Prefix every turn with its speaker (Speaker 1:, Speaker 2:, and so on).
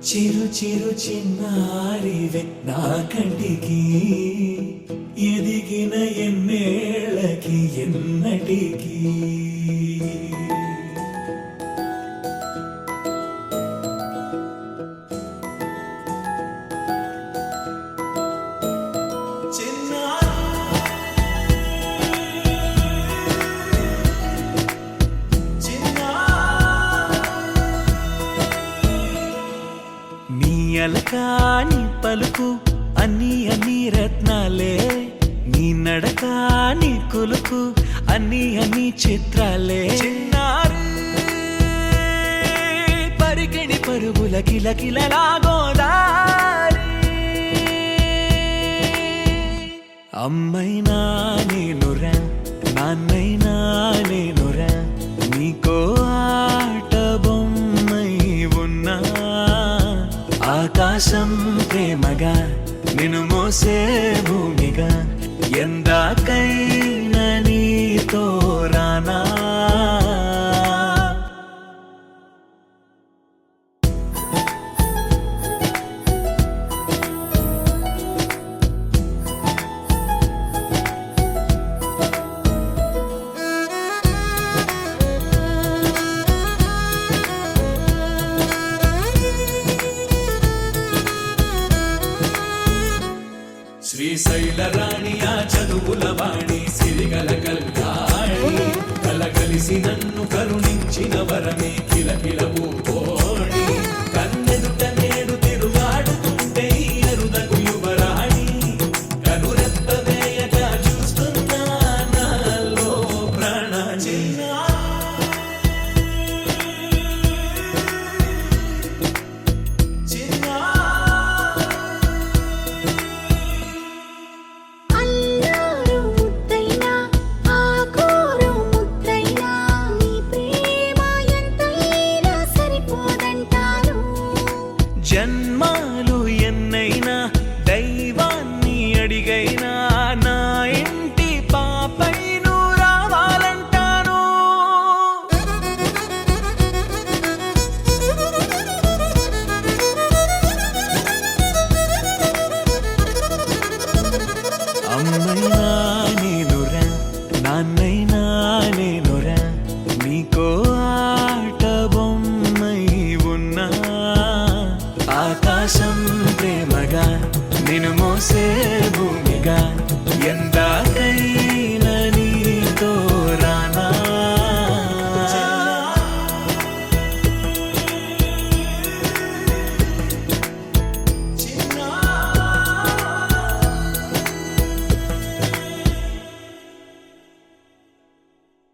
Speaker 1: చిరు చిరు చిన్నారివే నా కంటికి ఎదిగిన ఎన్నేళ్ళకి ఎన్నటికి అలకాని పలుకు అన్ని అన్ని రత్నాలే నీ నడక నీ కులుకు అన్ని అన్ని చిత్రాలే చిన్నారు పరికిణి పరుగుల కిలకిలలాగోదారి అమ్మైనా నేనురా నాన్నైనా నేనురా నీకో ఆట బొమ్మై ఉన్నా ఆకాశం ప్రేమగా నిన్ను మోసే భూమిగా ఎందాకైనా నీతో రానా శ్రీశైల రాణి ఆ చదువుల వాణి సిరిగల కళ్యాణి కలగలిసి నన్ను కరుణించిన వరమే కిలకిల పూకోణి కన్నెదుట నేడు తిరుగాడుతుంటే అరుదకు యువరాణి కనురెప్ప వేయగా చూస్తున్నా నాలో ప్రాణ జన్మాలు ఎన్నైనా దైవాన్ని అడిగైనా నా ఇంటి పాపై నువ్వు రావాలంటాను అమ్మైనా నేనురా నాన్నైనా నేనురా నీకో ఆట బొమ్మై ఉన్నా ఆకాశం ప్రేమగా నిన్ను మోసే భూమిగా